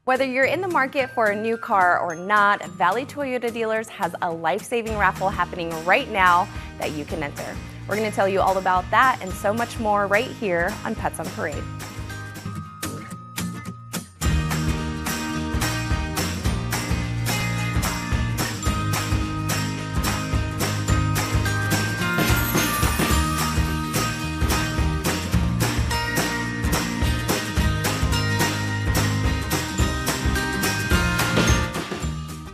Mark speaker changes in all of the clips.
Speaker 1: Whether you're in the market for a new car or not, Valley Toyota Dealers has a life-saving raffle happening right now that you can enter. We're going to tell you all about that and so much more right here on Pets on Parade.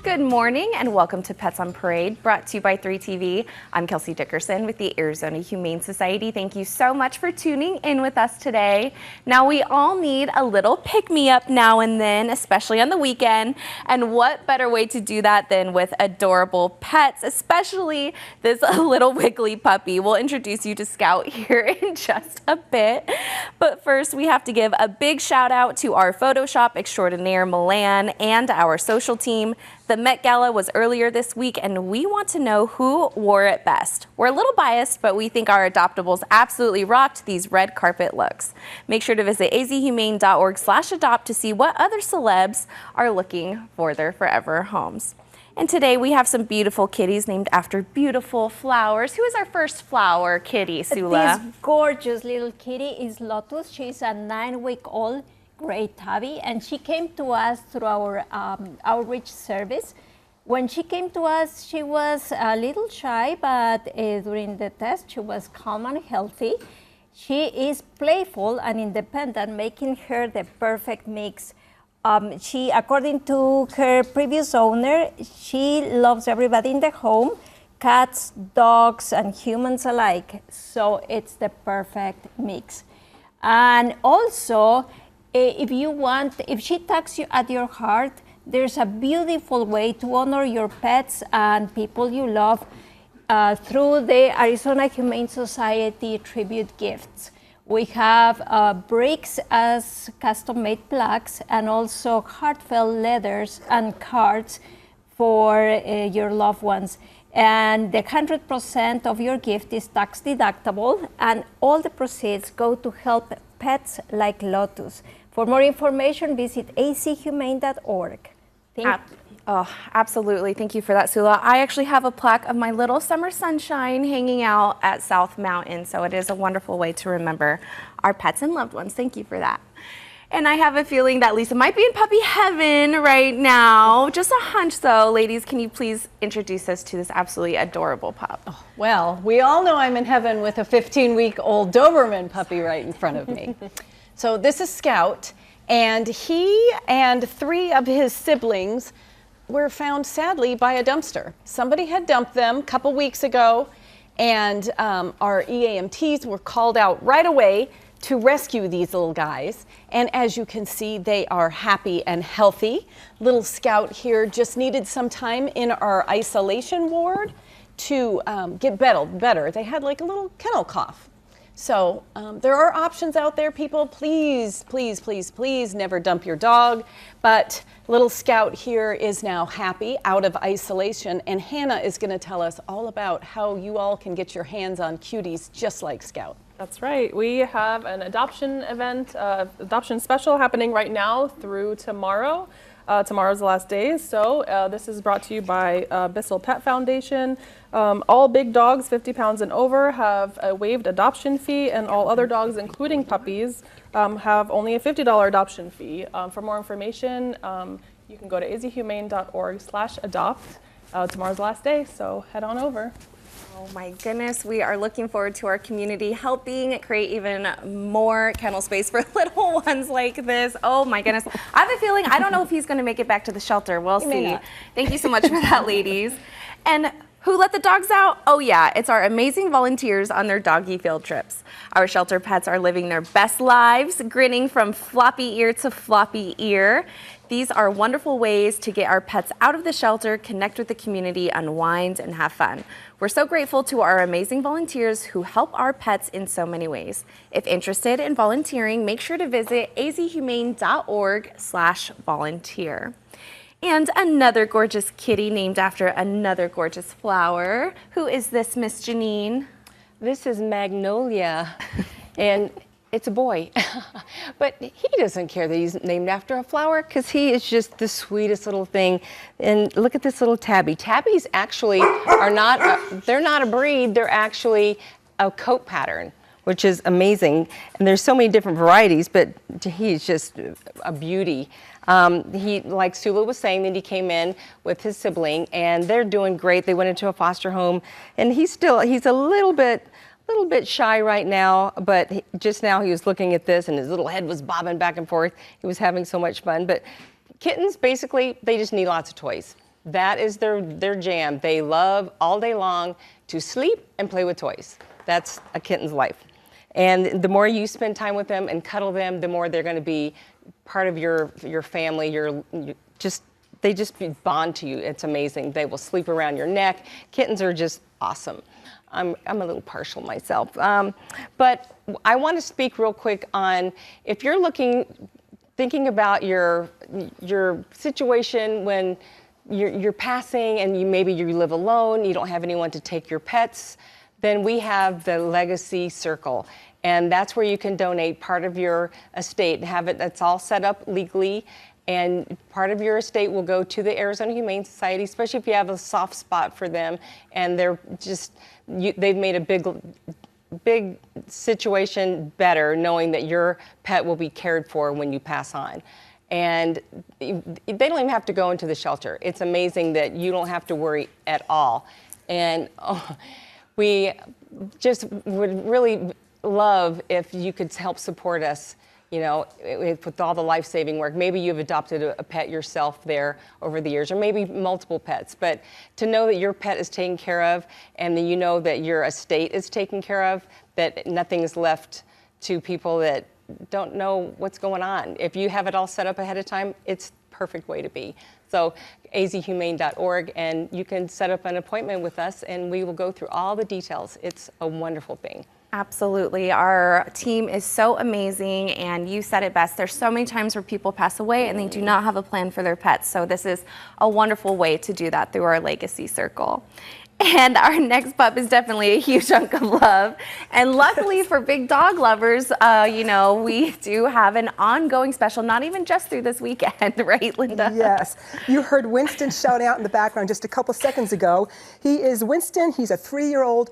Speaker 1: Good morning and welcome to Pets on Parade, brought to you by 3TV. I'm Kelsey Dickerson with the Arizona Humane Society. Thank you so much for tuning in with us today. Now, we all need a little pick-me-up now and then, especially on the weekend. And what better way to do that than with adorable pets, especially this little wiggly puppy. We'll introduce you to Scout here in just a bit. But first, we have to give a big shout out to our Photoshop extraordinaire, Milan, and our social team. The Met Gala was earlier this week, and we want to know who wore it best. We're a little biased, but we think our adoptables absolutely rocked these red carpet looks. Make sure to visit azhumane.org/adopt to see what other celebs are looking for their forever homes. And today we have some beautiful kitties named after beautiful flowers. Who is our first flower kitty, Sula?
Speaker 2: This gorgeous little kitty is Lotus. She's a 9-week-old great tabby, and she came to us through our outreach service. When she came to us, she was a little shy, but during the test, she was calm and healthy. She is playful and independent, making her the perfect mix. She, according to her previous owner, she loves everybody in the home, cats, dogs, and humans alike. So it's the perfect mix. And also, if she tugs you at your heart, there's a beautiful way to honor your pets and people you love through the Arizona Humane Society tribute gifts. We have bricks as custom-made plaques and also heartfelt letters and cards for your loved ones. And the 100% of your gift is tax deductible, and all the proceeds go to help pets like Lotus. For more information, visit azhumane.org.
Speaker 1: Absolutely. Thank you for that, Sula. I actually have a plaque of my little summer sunshine hanging out at South Mountain, so it is a wonderful way to remember our pets and loved ones. Thank you for that. And I have a feeling that Lisa might be in puppy heaven right now. Just a hunch, though. Ladies, can you please introduce us to this absolutely adorable pup?
Speaker 3: Oh, well, we all know I'm in heaven with a 15-week-old Doberman puppy right in front of me. So this is Scout, and he and 3 of his siblings were found sadly by a dumpster. Somebody had dumped them a couple weeks ago, and our EAMTs were called out right away to rescue these little guys. And as you can see, they are happy and healthy. Little Scout here just needed some time in our isolation ward to get better. They had like a little kennel cough. So there are options out there, people. Please, please, please, please never dump your dog. But little Scout here is now happy, out of isolation, and Hannah is going to tell us all about how you all can get your hands on cuties just like Scout.
Speaker 4: That's right. We have an adoption event, adoption special happening right now through tomorrow. Tomorrow's the last day, so this is brought to you by Bissell Pet Foundation. All big dogs 50 pounds and over have a waived adoption fee, and all other dogs, including puppies, have only a $50 adoption fee. For more information, you can go to azhumane.org/adopt. Tomorrow's the last day, so head on over.
Speaker 1: Oh my goodness, we are looking forward to our community helping create even more kennel space for little ones like this. Oh my goodness. I have a feeling, I don't know if he's going to make it back to the shelter. We'll see. Thank you so much for that, ladies. And who let the dogs out? Oh yeah, it's our amazing volunteers on their doggy field trips. Our shelter pets are living their best lives, grinning from floppy ear to floppy ear. These are wonderful ways to get our pets out of the shelter, connect with the community, unwind, and have fun. We're so grateful to our amazing volunteers who help our pets in so many ways. If interested in volunteering, make sure to visit azhumane.org/volunteer. And another gorgeous kitty named after another gorgeous flower. Who is this, Miss Janine?
Speaker 5: This is Magnolia. And It's a boy, but he doesn't care that he's named after a flower because he is just the sweetest little thing. And look at this little tabby. Tabbies actually are not, they're not a breed, they're actually a coat pattern, which is amazing. And there's so many different varieties, but he's just a beauty. He, like Sula was saying, that he came in with his sibling and they're doing great. They went into a foster home and he's a little bit shy right now, but just now he was looking at this and his little head was bobbing back and forth. He was having so much fun. But kittens, basically, they just need lots of toys. That is their jam. They love all day long to sleep and play with toys. That's a kitten's life. And the more you spend time with them and cuddle them, the more they're going to be part of your family. They just bond to you. It's amazing. They will sleep around your neck. Kittens are just awesome. I'm a little partial myself. But I want to speak real quick on if you're thinking about your situation when you're passing and maybe you live alone, you don't have anyone to take your pets, then we have the Legacy Circle. And that's where you can donate part of your estate and have it, that's all set up legally. And part of your estate will go to the Arizona Humane Society, especially if you have a soft spot for them. And they've made a big situation better knowing that your pet will be cared for when you pass on. And they don't even have to go into the shelter. It's amazing that you don't have to worry at all. And we just would really love if you could help support us, you know, with all the life-saving work. Maybe you've adopted a pet yourself there over the years, or maybe multiple pets. But to know that your pet is taken care of and that you know that your estate is taken care of, that nothing is left to people that don't know what's going on. If you have it all set up ahead of time, it's the perfect way to be. So azhumane.org, and you can set up an appointment with us and we will go through all the details. It's a wonderful thing.
Speaker 1: Absolutely. Our team is so amazing, and you said it best. There's so many times where people pass away and they do not have a plan for their pets. So this is a wonderful way to do that through our Legacy Circle. And our next pup is definitely a huge chunk of love. And luckily for big dog lovers, you know, we do have an ongoing special, not even just through this weekend, right, Linda?
Speaker 6: Yes. You heard Winston shout out in the background just a couple seconds ago. He is Winston. He's a 3-year-old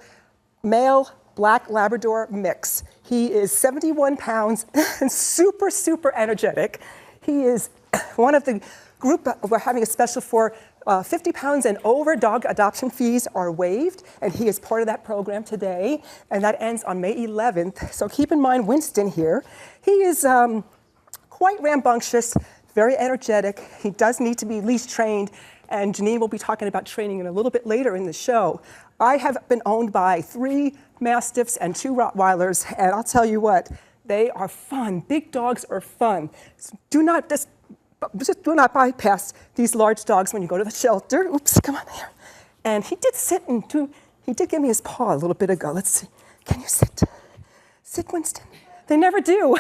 Speaker 6: male Black Labrador mix. He is 71 pounds and super, super energetic. He is one of the group we're having a special for 50 pounds and over. Dog adoption fees are waived, and he is part of that program today, and that ends on May 11th. So keep in mind Winston here. He is quite rambunctious, very energetic. He does need to be leash trained, and Janine will be talking about training in a little bit later in the show. I have been owned by 3 Mastiffs and 2 Rottweilers, and I'll tell you what, they are fun. Big dogs are fun. So just do not bypass these large dogs when you go to the shelter. Oops, come on here. And he did sit and he did give me his paw a little bit ago. Let's see. Can you sit? Sit, Winston. They never do.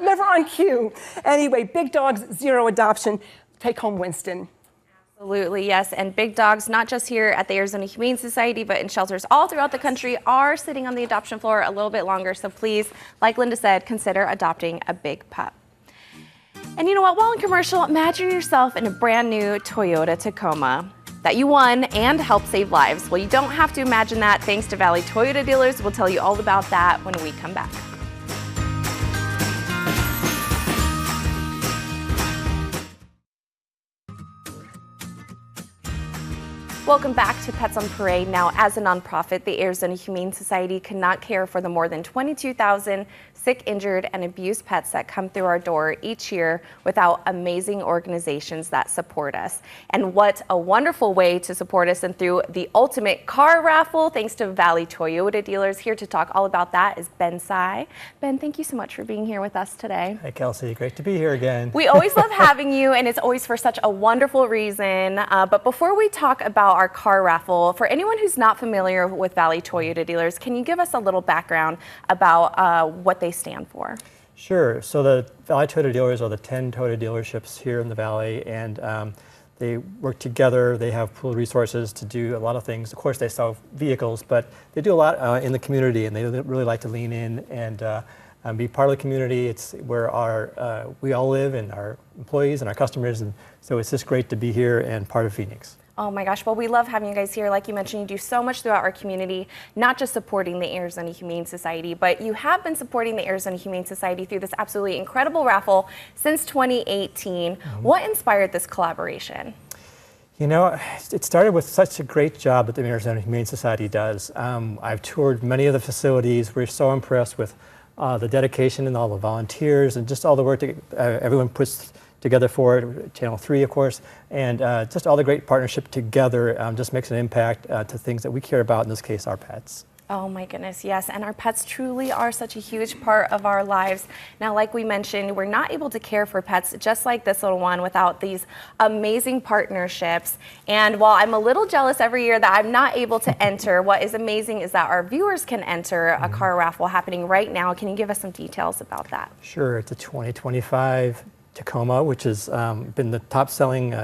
Speaker 6: Never on cue. Anyway, big dogs, 0 adoption. Take home Winston.
Speaker 1: Absolutely, yes. And big dogs, not just here at the Arizona Humane Society, but in shelters all throughout the country, are sitting on the adoption floor a little bit longer. So please, like Linda said, consider adopting a big pup. And you know what? While in commercial, imagine yourself in a brand new Toyota Tacoma that you won and helped save lives. Well, you don't have to imagine that. Thanks to Valley Toyota Dealers. We'll tell you all about that when we come back. Welcome back to Pets on Parade. Now, as a nonprofit, the Arizona Humane Society cannot care for the more than 22,000 sick, injured, and abused pets that come through our door each year without amazing organizations that support us. And what a wonderful way to support us, and through the Ulti-Mutt Car Raffle, thanks to Valley Toyota Dealers. Here to talk all about that is Ben Tsai. Ben, thank you so much for being here with us today.
Speaker 7: Hey, Kelsey, great to be here again.
Speaker 1: We always love having you, and it's always for such a wonderful reason. But before we talk about our car raffle, for anyone who's not familiar with Valley Toyota Dealers, can you give us a little background about what they stand for?
Speaker 7: Sure. So the Valley Toyota Dealers are the 10 Toyota dealerships here in the Valley, and they work together. They have pooled resources to do a lot of things. Of course, they sell vehicles, but they do a lot in the community, and they really like to lean in and be part of the community. It's where we all live, and our employees and our customers, and so it's just great to be here and part of Phoenix.
Speaker 1: Oh my gosh, well, we love having you guys here. Like you mentioned, you do so much throughout our community, not just supporting the Arizona Humane Society, but you have been supporting the Arizona Humane Society through this absolutely incredible raffle since 2018. What inspired this collaboration?
Speaker 7: You know, it started with such a great job that the Arizona Humane Society does. I've toured many of the facilities. We're so impressed with the dedication and all the volunteers and just all the work that everyone puts together for it, Channel 3, of course, and just all the great partnership together just makes an impact to things that we care about, in this case, our pets.
Speaker 1: Oh my goodness, yes, and our pets truly are such a huge part of our lives. Now, like we mentioned, we're not able to care for pets just like this little one without these amazing partnerships. And while I'm a little jealous every year that I'm not able to enter, what is amazing is that our viewers can enter a car raffle happening right now. Can you give us some details about that?
Speaker 7: Sure, it's a 2025 Tacoma, which has been the top-selling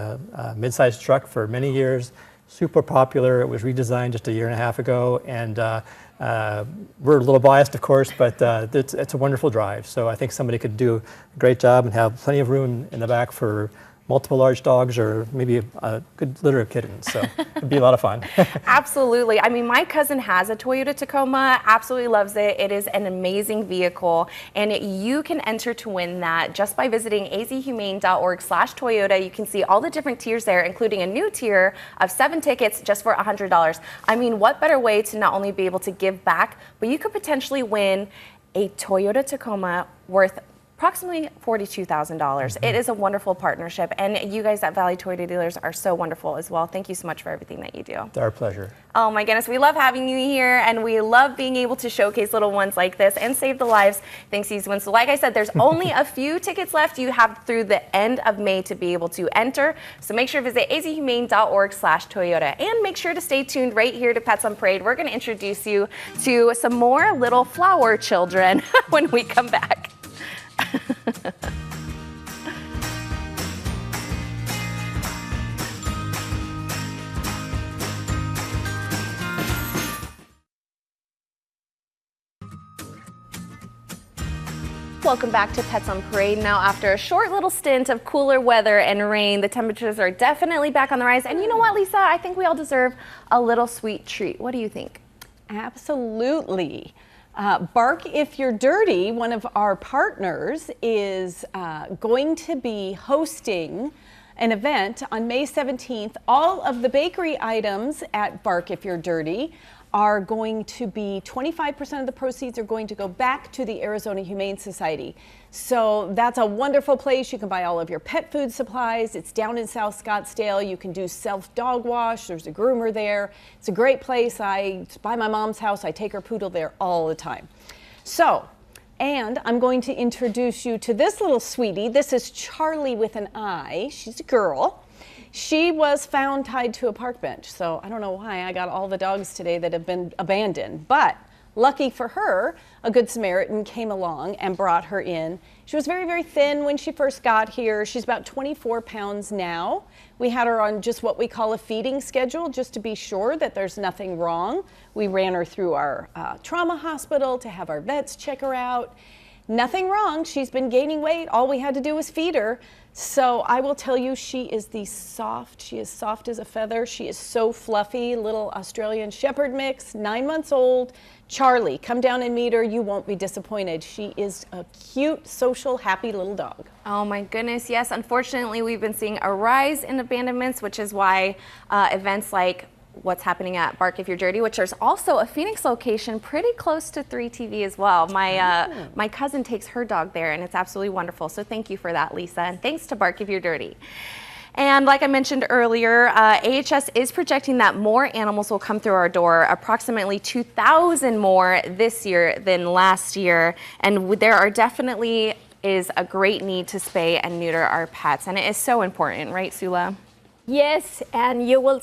Speaker 7: mid-sized truck for many years. Super popular. It was redesigned just a year and a half ago, and we're a little biased, of course, but it's a wonderful drive. So I think somebody could do a great job and have plenty of room in the back for multiple large dogs or maybe a good litter of kittens. So it'd be a lot of fun.
Speaker 1: Absolutely. I mean, my cousin has a Toyota Tacoma, absolutely loves it. It is an amazing vehicle, and you can enter to win that just by visiting azhumane.org/Toyota. You can see all the different tiers there, including a new tier of 7 tickets just for $100. I mean, what better way to not only be able to give back, but you could potentially win a Toyota Tacoma worth approximately $42,000. It is a wonderful partnership, and you guys at Valley Toyota Dealers are so wonderful as well. Thank you so much for everything that you do.
Speaker 7: It's our pleasure.
Speaker 1: Oh my goodness, we love having you here, and we love being able to showcase little ones like this and save the lives thanks to these ones. So like I said, there's only a few tickets left. You have through the end of May to be able to enter. So make sure to visit azhumane.org/Toyota, and make sure to stay tuned right here to Pets on Parade. We're going to introduce you to some more little flower children when we come back. Welcome back to Pets on Parade. Now, after a short little stint of cooler weather and rain, the temperatures are definitely back on the rise. And you know what, Lisa? I think we all deserve a little sweet treat. What do you think?
Speaker 3: Absolutely. Bark If You're Dirty, one of our partners, is going to be hosting an event on May 17th. All of the bakery items at Bark If You're Dirty are going to be 25% of the proceeds are going to go back to the Arizona Humane Society. So that's a wonderful place. You can buy all of your pet food supplies. It's down in South Scottsdale. You can do self-dog wash. There's a groomer there. It's a great place. It's by my mom's house. I take her poodle there all the time. So, and I'm going to introduce you to this little sweetie. This is Charli with an I. She's a girl. She was found tied to a park bench. So I don't know why I got all the dogs today that have been abandoned, but lucky for her, a Good Samaritan came along and brought her in. She was very, very thin when she first got here. She's about 24 pounds now. We had her on just what we call a feeding schedule, just to be sure that there's nothing wrong. We ran her through our trauma hospital to have our vets check her out. Nothing wrong. She's been gaining weight. All we had to do was feed her. So I will tell you, she is she is soft as a feather. She is so fluffy, little Australian Shepherd mix, 9 months old. Charli, come down and meet her. You won't be disappointed. She is a cute, social, happy little dog.
Speaker 1: Oh my goodness, yes. Unfortunately, we've been seeing a rise in abandonments, which is why events like what's happening at Bark If You're Dirty, which there's also a Phoenix location pretty close to 3TV as well. My cousin takes her dog there, and it's absolutely wonderful. So thank you for that, Lisa, and thanks to Bark If You're Dirty. And like I mentioned earlier, AHS is projecting that more animals will come through our door, approximately 2,000 more this year than last year. And there are definitely is a great need to spay and neuter our pets, and it is so important, right, Sula?
Speaker 2: Yes, and you will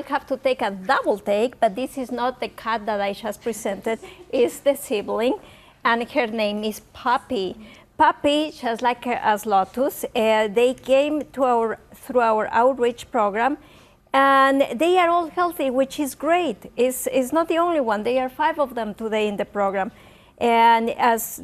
Speaker 2: have to take a double take, but this is not the cat that I just presented, it's the sibling, and her name is Puppy. Puppy, just like as Lotus, they came to through our outreach program, and they are all healthy, which is great. It's not the only one. There are 5 of them today in the program. And as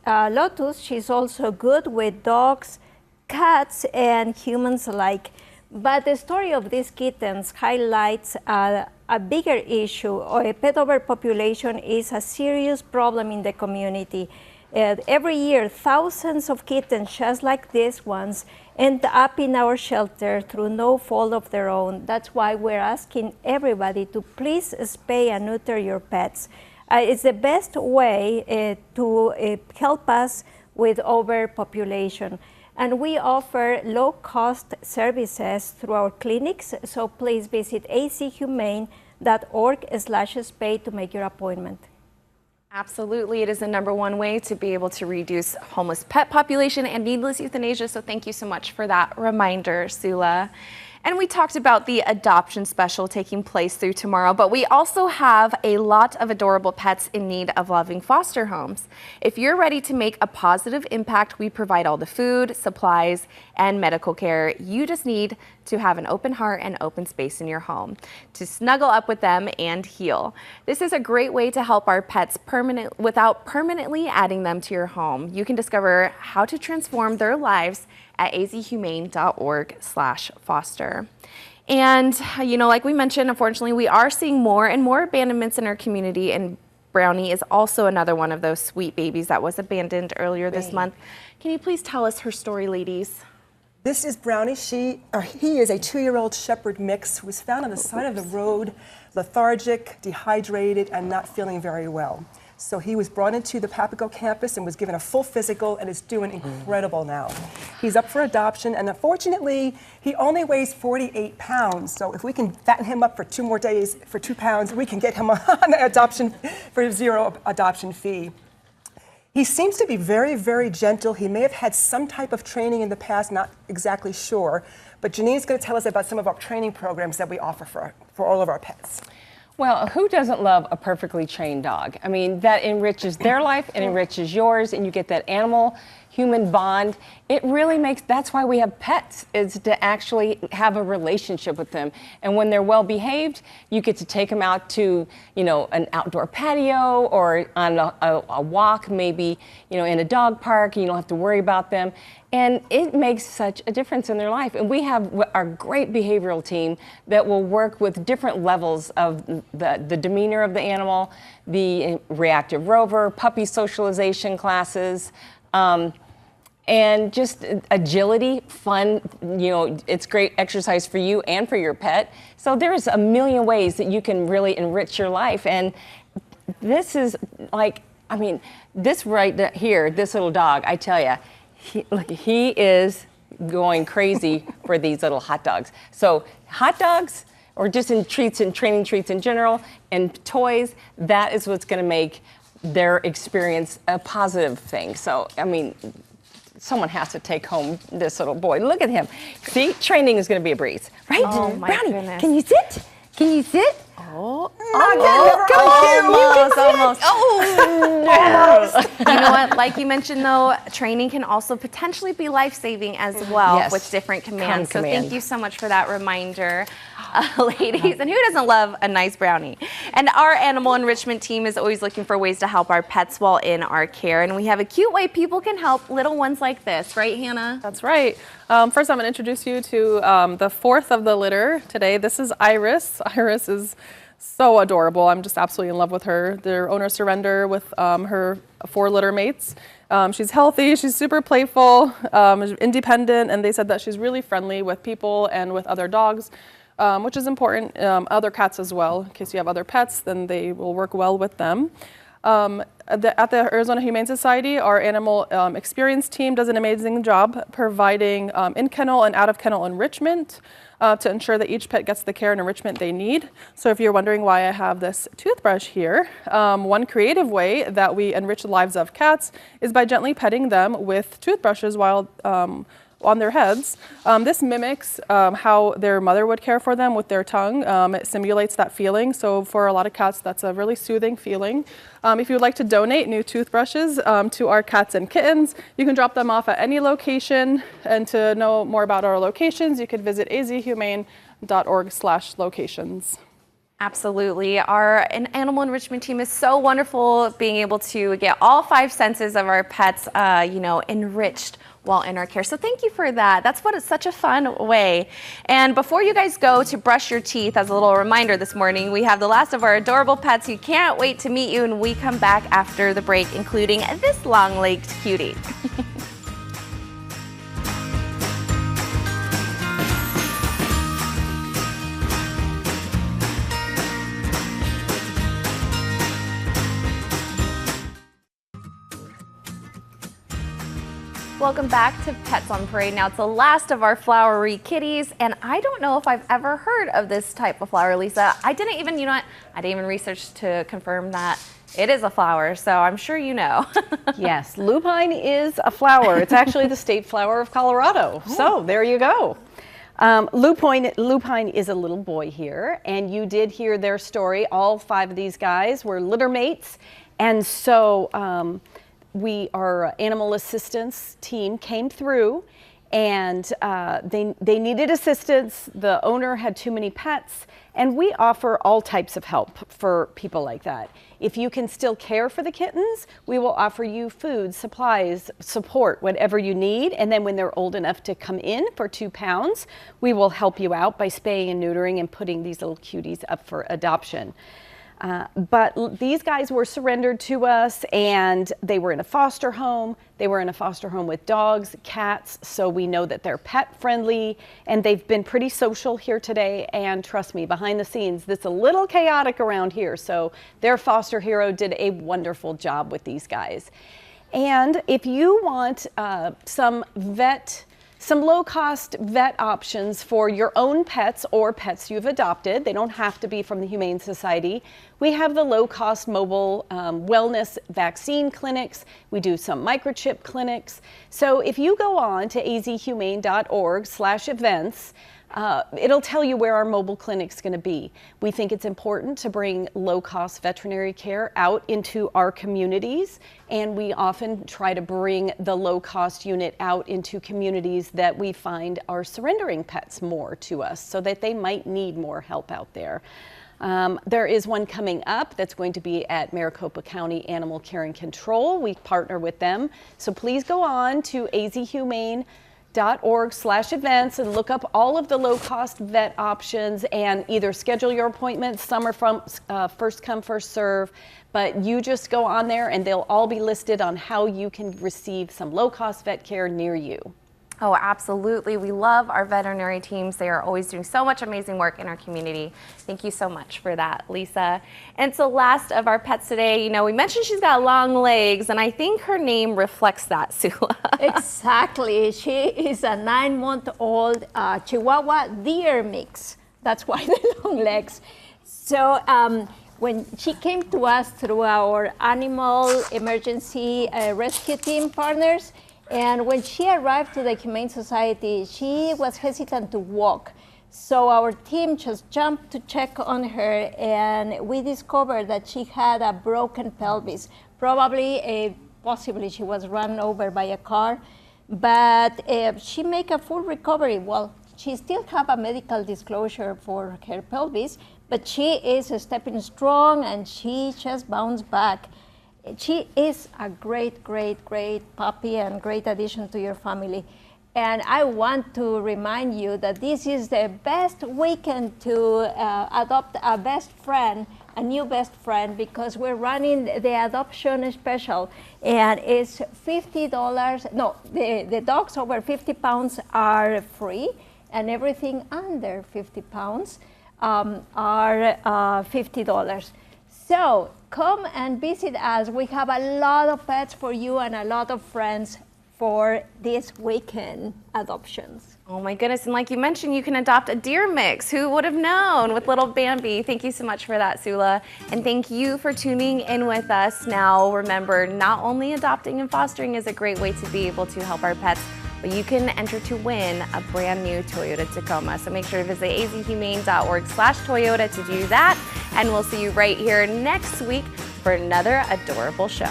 Speaker 2: Lotus, she's also good with dogs, cats, and humans alike. But the story of these kittens highlights a bigger issue. Or pet overpopulation is a serious problem in the community. Every year, thousands of kittens just like these ones end up in our shelter through no fault of their own. That's why we're asking everybody to please spay and neuter your pets. It's the best way to help us with overpopulation. And we offer low-cost services through our clinics, so please visit azhumane.org/spay to make your appointment.
Speaker 1: Absolutely, it is the #1 way to be able to reduce homeless pet population and needless euthanasia, so thank you so much for that reminder, Sula. And we talked about the adoption special taking place through tomorrow, but we also have a lot of adorable pets in need of loving foster homes. If you're ready to make a positive impact, we provide all the food, supplies, and medical care. You just need to have an open heart and open space in your home to snuggle up with them and heal. This is a great way to help our pets without permanently adding them to your home. You can discover how to transform their lives at azhumane.org/foster. And, like we mentioned, unfortunately, we are seeing more and more abandonments in our community, and Brownie is also another one of those sweet babies that was abandoned earlier this month. Can you please tell us her story, ladies?
Speaker 6: This is Brownie. He is a 2-year-old shepherd mix who was found on the side of the road, lethargic, dehydrated, and not feeling very well. So he was brought into the Papago campus and was given a full physical and is doing incredible now. He's up for adoption, and unfortunately, he only weighs 48 pounds. So if we can fatten him up for 2 more days for 2 pounds, we can get him on the adoption for $0 adoption fee. He seems to be very, very gentle. He may have had some type of training in the past, not exactly sure. But Janine's going to tell us about some of our training programs that we offer for all of our pets.
Speaker 5: Well, who doesn't love a perfectly trained dog? I mean, that enriches their life, it enriches yours, and you get that animal-human bond. It really makes, that's why we have pets, is to actually have a relationship with them. And when they're well behaved, you get to take them out to, an outdoor patio or on a walk, maybe, in a dog park, and you don't have to worry about them. And it makes such a difference in their life. And we have our great behavioral team that will work with different levels of the demeanor of the animal, the reactive rover, puppy socialization classes, and just agility, fun. It's great exercise for you and for your pet. So there's a million ways that you can really enrich your life. And this is this right here, this little dog, I tell you, he is going crazy for these little hot dogs. So hot dogs, or just in treats and training treats in general, and toys, that is what's going to make their experience a positive thing. So, someone has to take home this little boy. Look at him. See, training is going to be a breeze, right?
Speaker 1: Oh, my goodness.
Speaker 5: Can you sit? Can you sit?
Speaker 1: Oh,
Speaker 5: Almost.
Speaker 1: You know what? Like you mentioned, though, training can also potentially be life-saving as well with different commands. So thank you so much for that reminder, ladies. And who doesn't love a nice brownie? And our animal enrichment team is always looking for ways to help our pets while in our care. And we have a cute way people can help little ones like this, right, Hannah?
Speaker 4: That's right. First, I'm going to introduce you to the 4th of the litter today. This is Iris. Iris is so adorable. I'm just absolutely in love with her. Their owner surrender with her 4 litter mates. She's healthy, she's super playful, independent, and they said that she's really friendly with people and with other dogs, which is important. Other cats as well. In case you have other pets, then they will work well with them. At the Arizona Humane Society, our animal experience team does an amazing job providing in-kennel and out-of-kennel enrichment to ensure that each pet gets the care and enrichment they need. So if you're wondering why I have this toothbrush here, one creative way that we enrich the lives of cats is by gently petting them with toothbrushes while on their heads. This mimics how their mother would care for them with their tongue. It simulates that feeling. So for a lot of cats, that's a really soothing feeling. If you would like to donate new toothbrushes to our cats and kittens, you can drop them off at any location. And to know more about our locations, you could visit azhumane.org/locations.
Speaker 1: Absolutely. Our animal enrichment team is so wonderful being able to get all 5 senses of our pets, enriched while in our care. So thank you for that. That's what it's such a fun way. And before you guys go to brush your teeth, as a little reminder this morning, we have the last of our adorable pets who can't wait to meet you when we come back after the break, including this long-legged cutie. Welcome back to Pets on Parade. Now it's the last of our flowery kitties, and I don't know if I've ever heard of this type of flower, Lisa. I didn't even research to confirm that it is a flower, so I'm sure you know.
Speaker 3: Yes, lupine is a flower. It's actually the state flower of Colorado. So there you go. Lupine is a little boy here, and you did hear their story. All 5 of these guys were litter mates, and so our animal assistance team came through, and they needed assistance. The owner had too many pets, and we offer all types of help for people like that. If you can still care for the kittens, we will offer you food, supplies, support, whatever you need. And then when they're old enough to come in for 2 pounds, we will help you out by spaying and neutering and putting these little cuties up for adoption. But these guys were surrendered to us, and they were in a foster home. They were in a foster home with dogs, cats, so we know that they're pet friendly, and they've been pretty social here today. And trust me, behind the scenes, it's a little chaotic around here, so their foster hero did a wonderful job with these guys. And if you want some low-cost vet options for your own pets or pets you've adopted, they don't have to be from the Humane Society. We have the low-cost mobile wellness vaccine clinics. We do some microchip clinics. So if you go on to azhumane.org/events, it'll tell you where our mobile clinic's going to be. We think it's important to bring low-cost veterinary care out into our communities, and we often try to bring the low-cost unit out into communities that we find are surrendering pets more to us, so that they might need more help out there. There is one coming up that's going to be at Maricopa County Animal Care and Control. We partner with them, so please go on to azhumane.org/events and look up all of the low-cost vet options and either schedule your appointments. Some are from first come, first serve, but you just go on there and they'll all be listed on how you can receive some low-cost vet care near you.
Speaker 1: Oh, absolutely. We love our veterinary teams. They are always doing so much amazing work in our community. Thank you so much for that, Lisa. And so last of our pets today, we mentioned she's got long legs, and I think her name reflects that, Sula.
Speaker 2: Exactly. She is a 9-month-old Chihuahua deer mix. That's why the long legs. So when she came to us through our animal emergency rescue team partners, and when she arrived to the Humane Society, she was hesitant to walk. So our team just jumped to check on her, and we discovered that she had a broken pelvis. Possibly she was run over by a car, but she made a full recovery. Well, she still have a medical disclosure for her pelvis, but she is stepping strong, and she just bounced back. She is a great, great, great puppy and great addition to your family. And I want to remind you that this is the best weekend to adopt a best friend, a new best friend, because we're running the adoption special, and it's $50. No, the dogs over 50 pounds are free, and everything under 50 pounds are $50. So come and visit us. We have a lot of pets for you and a lot of friends for this weekend adoptions.
Speaker 1: Oh my goodness, and like you mentioned, you can adopt a deer mix. Who would have known, with little Bambi? Thank you so much for that, Sula. And thank you for tuning in with us. Now remember, not only adopting and fostering is a great way to be able to help our pets, but you can enter to win a brand new Toyota Tacoma. So make sure to visit azhumane.org/Toyota to do that. And we'll see you right here next week for another adorable show.